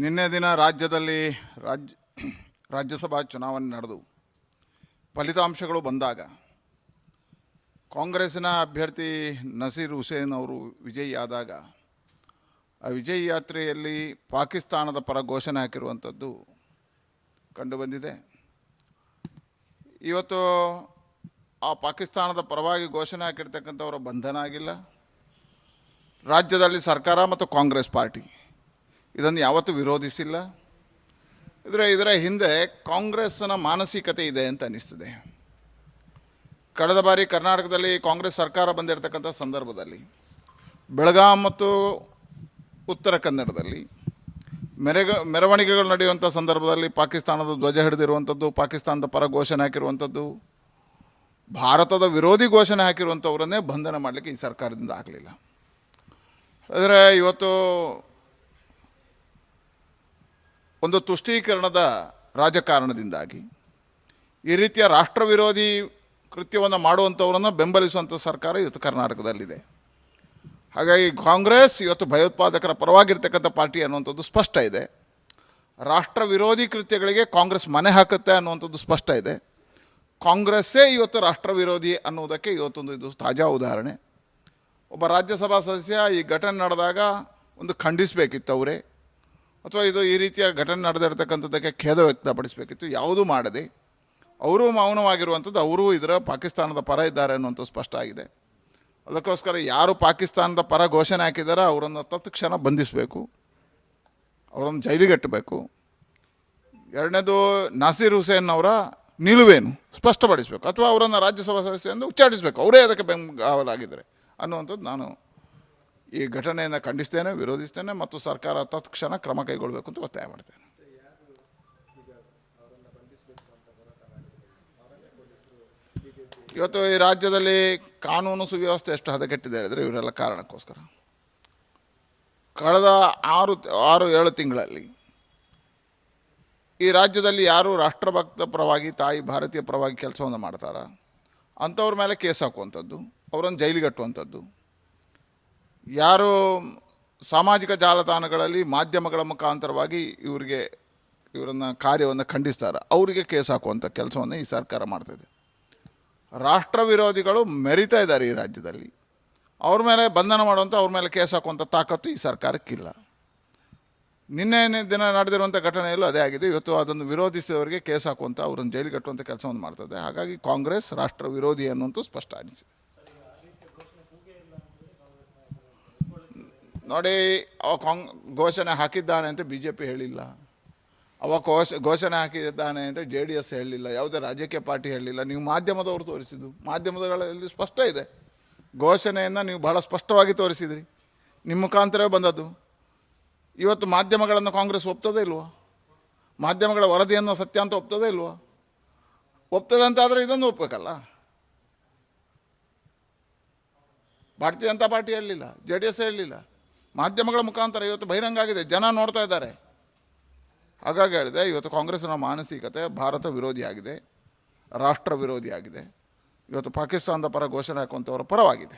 ನಿನ್ನೆ ದಿನ ರಾಜ್ಯದಲ್ಲಿ ರಾಜ್ಯಸಭಾ ಚುನಾವಣೆ ನಡೆದು ಫಲಿತಾಂಶಗಳು ಬಂದಾಗ ಕಾಂಗ್ರೆಸ್ಸಿನ ಅಭ್ಯರ್ಥಿ ನಸೀರ್ ಹುಸೇನ್ ಅವರು ವಿಜಯಿಯಾದಾಗ ಆ ವಿಜಯಿ ಯಾತ್ರೆಯಲ್ಲಿ ಪಾಕಿಸ್ತಾನದ ಪರ ಘೋಷಣೆ ಹಾಕಿರುವಂಥದ್ದು ಕಂಡುಬಂದಿದೆ. ಇವತ್ತು ಆ ಪಾಕಿಸ್ತಾನದ ಪರವಾಗಿ ಘೋಷಣೆ ಹಾಕಿರ್ತಕ್ಕಂಥವರ ಬಂಧನ ಆಗಿಲ್ಲ. ರಾಜ್ಯದಲ್ಲಿ ಸರ್ಕಾರ ಮತ್ತು ಕಾಂಗ್ರೆಸ್ ಪಾರ್ಟಿ ಇದನ್ನು ಯಾವತ್ತೂ ವಿರೋಧಿಸಿಲ್ಲ. ಇದರ ಹಿಂದೆ ಕಾಂಗ್ರೆಸ್ನ ಮಾನಸಿಕತೆ ಇದೆ ಅಂತ ಅನ್ನಿಸ್ತದೆ. ಕಳೆದ ಬಾರಿ ಕರ್ನಾಟಕದಲ್ಲಿ ಕಾಂಗ್ರೆಸ್ ಸರ್ಕಾರ ಬಂದಿರತಕ್ಕಂಥ ಸಂದರ್ಭದಲ್ಲಿ ಬೆಳಗಾಂ ಮತ್ತು ಉತ್ತರ ಕನ್ನಡದಲ್ಲಿ ಮೆರವಣಿಗೆಗಳು ನಡೆಯುವಂಥ ಸಂದರ್ಭದಲ್ಲಿ ಪಾಕಿಸ್ತಾನದ ಧ್ವಜ ಹಿಡಿದಿರುವಂಥದ್ದು, ಪಾಕಿಸ್ತಾನದ ಪರ ಘೋಷಣೆ ಹಾಕಿರುವಂಥದ್ದು, ಭಾರತದ ವಿರೋಧಿ ಘೋಷಣೆ ಹಾಕಿರುವಂಥವರನ್ನೇ ಬಂಧನ ಮಾಡಲಿಕ್ಕೆ ಈ ಸರ್ಕಾರದಿಂದ ಆಗಲಿಲ್ಲ. ಆದರೆ ಇವತ್ತು ಒಂದು ತುಷ್ಟೀಕರಣದ ರಾಜಕಾರಣದಿಂದಾಗಿ ಈ ರೀತಿಯ ರಾಷ್ಟ್ರ ವಿರೋಧಿ ಕೃತ್ಯವನ್ನು ಮಾಡುವಂಥವರನ್ನು ಬೆಂಬಲಿಸುವಂಥ ಸರ್ಕಾರ ಇವತ್ತು ಕರ್ನಾಟಕದಲ್ಲಿದೆ. ಹಾಗಾಗಿ ಕಾಂಗ್ರೆಸ್ ಇವತ್ತು ಭಯೋತ್ಪಾದಕರ ಪರವಾಗಿರ್ತಕ್ಕಂಥ ಪಾರ್ಟಿ ಅನ್ನುವಂಥದ್ದು ಸ್ಪಷ್ಟ ಇದೆ. ರಾಷ್ಟ್ರ ವಿರೋಧಿ ಕೃತ್ಯಗಳಿಗೆ ಕಾಂಗ್ರೆಸ್ ಮನೆ ಹಾಕುತ್ತೆ ಅನ್ನುವಂಥದ್ದು ಸ್ಪಷ್ಟ ಇದೆ. ಕಾಂಗ್ರೆಸ್ಸೇ ಇವತ್ತು ರಾಷ್ಟ್ರ ವಿರೋಧಿ ಅನ್ನುವುದಕ್ಕೆ ಇವತ್ತೊಂದು ಇದು ತಾಜಾ ಉದಾಹರಣೆ. ಒಬ್ಬ ರಾಜ್ಯಸಭಾ ಸದಸ್ಯ ಈ ಘಟನೆ ನಡೆದಾಗ ಒಂದು ಖಂಡಿಸಬೇಕಿತ್ತು ಅವರೇ, ಅಥವಾ ಇದು ಈ ರೀತಿಯ ಘಟನೆ ನಡೆದಿರ್ತಕ್ಕಂಥದ್ದಕ್ಕೆ ಖೇದ ವ್ಯಕ್ತಪಡಿಸಬೇಕಿತ್ತು. ಯಾವುದೂ ಮಾಡದೆ ಅವರೂ ಮೌನವಾಗಿರುವಂಥದ್ದು, ಅವರೂ ಇದರ ಪಾಕಿಸ್ತಾನದ ಪರ ಇದ್ದಾರೆ ಅನ್ನುವಂಥದ್ದು ಸ್ಪಷ್ಟ ಆಗಿದೆ. ಅದಕ್ಕೋಸ್ಕರ ಯಾರು ಪಾಕಿಸ್ತಾನದ ಪರ ಘೋಷಣೆ ಹಾಕಿದಾರೋ ಅವರನ್ನು ತತ್ಕ್ಷಣ ಬಂಧಿಸಬೇಕು, ಅವರನ್ನು ಜೈಲಿಗಟ್ಟಬೇಕು. ಎರಡನೇದು ನಸೀರ್ ಹುಸೇನ್ ಅವರ ನಿಲುವೇನು ಸ್ಪಷ್ಟಪಡಿಸಬೇಕು, ಅಥವಾ ಅವರನ್ನು ರಾಜ್ಯಸಭಾ ಸದಸ್ಯರಿಂದ ಉಚ್ಚಾಟಿಸಬೇಕು, ಅವರೇ ಅದಕ್ಕೆ ಬೆಂಗಾವಲಾಗಿದ್ದಾರೆ ಅನ್ನುವಂಥದ್ದು ನಾನು ಈ ಘಟನೆಯನ್ನು ಖಂಡಿಸ್ತೇನೆ, ವಿರೋಧಿಸ್ತೇನೆ ಮತ್ತು ಸರ್ಕಾರ ತತ್ಕ್ಷಣ ಕ್ರಮ ಕೈಗೊಳ್ಳಬೇಕು ಅಂತ ಒತ್ತಾಯ ಮಾಡ್ತೇನೆ. ಇವತ್ತು ಈ ರಾಜ್ಯದಲ್ಲಿ ಕಾನೂನು ಸುವ್ಯವಸ್ಥೆ ಎಷ್ಟು ಹದಗೆಟ್ಟಿದೆ ಹೇಳಿದರೆ ಇವರೆಲ್ಲ ಕಾರಣಕ್ಕೋಸ್ಕರ. ಕಳೆದ 6-7 ತಿಂಗಳಲ್ಲಿ ಈ ರಾಜ್ಯದಲ್ಲಿ ಯಾರು ರಾಷ್ಟ್ರಭಕ್ತ ಪರವಾಗಿ, ತಾಯಿ ಭಾರತೀಯ ಪರವಾಗಿ ಕೆಲಸವನ್ನು ಮಾಡ್ತಾರ ಅಂಥವ್ರ ಮೇಲೆ ಕೇಸ್ ಹಾಕುವಂಥದ್ದು, ಅವರನ್ನು ಜೈಲಿಗಟ್ಟುವಂಥದ್ದು, ಯಾರು ಸಾಮಾಜಿಕ ಜಾಲತಾಣಗಳಲ್ಲಿ ಮಾಧ್ಯಮಗಳ ಮುಖಾಂತರವಾಗಿ ಇವರನ್ನು ಕಾರ್ಯವನ್ನು ಖಂಡಿಸ್ತಾರೆ ಅವರಿಗೆ ಕೇಸ್ ಹಾಕುವಂಥ ಕೆಲಸವನ್ನು ಈ ಸರ್ಕಾರ ಮಾಡ್ತಾಯಿದೆ. ರಾಷ್ಟ್ರ ವಿರೋಧಿಗಳು ಮೆರಿತಾ ಇದ್ದಾರೆ ಈ ರಾಜ್ಯದಲ್ಲಿ. ಅವ್ರ ಮೇಲೆ ಬಂಧನ ಮಾಡುವಂಥ, ಅವ್ರ ಮೇಲೆ ಕೇಸ್ ಹಾಕುವಂಥ ತಾಕತ್ತು ಈ ಸರ್ಕಾರಕ್ಕಿಲ್ಲ. ನಿನ್ನೆ ದಿನ ನಡೆದಿರುವಂಥ ಘಟನೆಯಲ್ಲೂ ಅದೇ ಆಗಿದೆ. ಇವತ್ತು ಅದನ್ನು ವಿರೋಧಿಸಿದವರಿಗೆ ಕೇಸ್ ಹಾಕುವಂಥ, ಅವ್ರನ್ನ ಜೈಲಿಗೆ ಕಟ್ಟುವಂಥ ಕೆಲಸವನ್ನು ಮಾಡ್ತದೆ. ಹಾಗಾಗಿ ಕಾಂಗ್ರೆಸ್ ರಾಷ್ಟ್ರ ವಿರೋಧಿ ಅನ್ನುವಂಥ ಸ್ಪಷ್ಟ ಅನಿಸಿದೆ. ನೋಡಿ, ಘೋಷಣೆ ಹಾಕಿದ್ದಾನೆ ಅಂತ BJP ಹೇಳಿಲ್ಲ, ಘೋಷಣೆ ಹಾಕಿದ್ದಾನೆ ಅಂತ JDS ಹೇಳಲಿಲ್ಲ, ಯಾವುದೇ ರಾಜಕೀಯ ಪಾರ್ಟಿ ಹೇಳಲಿಲ್ಲ. ನೀವು ಮಾಧ್ಯಮದವರು ತೋರಿಸಿದ್ದು, ಮಾಧ್ಯಮಗಳಲ್ಲಿ ಸ್ಪಷ್ಟ ಇದೆ. ಘೋಷಣೆಯನ್ನು ನೀವು ಬಹಳ ಸ್ಪಷ್ಟವಾಗಿ ತೋರಿಸಿದ್ರಿ, ನಿಮ್ಮ ಮುಖಾಂತರವೇ ಬಂದದ್ದು. ಇವತ್ತು ಮಾಧ್ಯಮಗಳನ್ನು ಕಾಂಗ್ರೆಸ್ ಒಪ್ತದೇ ಇಲ್ವಾ? ಮಾಧ್ಯಮಗಳ ವರದಿಯನ್ನು ಸತ್ಯ ಅಂತ ಒಪ್ತದೇ ಇಲ್ವಾ? ಒಪ್ತದೆ ಅಂತಾದರೆ ಇದನ್ನು ಒಪ್ಪಬೇಕಲ್ಲ. ಭಾರತೀಯ ಜನತಾ ಪಾರ್ಟಿ ಹೇಳಲಿಲ್ಲ, JDS ಹೇಳಲಿಲ್ಲ, ಮಾಧ್ಯಮಗಳ ಮುಖಾಂತರ ಇವತ್ತು ಬಹಿರಂಗ ಆಗಿದೆ, ಜನ ನೋಡ್ತಾ ಇದ್ದಾರೆ. ಹಾಗಾಗಿ ಹೇಳಿದೆ, ಇವತ್ತು ಕಾಂಗ್ರೆಸ್ನ ಮಾನಸಿಕತೆ ಭಾರತ ವಿರೋಧಿಯಾಗಿದೆ, ರಾಷ್ಟ್ರ ವಿರೋಧಿಯಾಗಿದೆ. ಇವತ್ತು ಪಾಕಿಸ್ತಾನದ ಪರ ಘೋಷಣೆ ಹಾಕುವಂಥವರ ಪರವಾಗಿದೆ.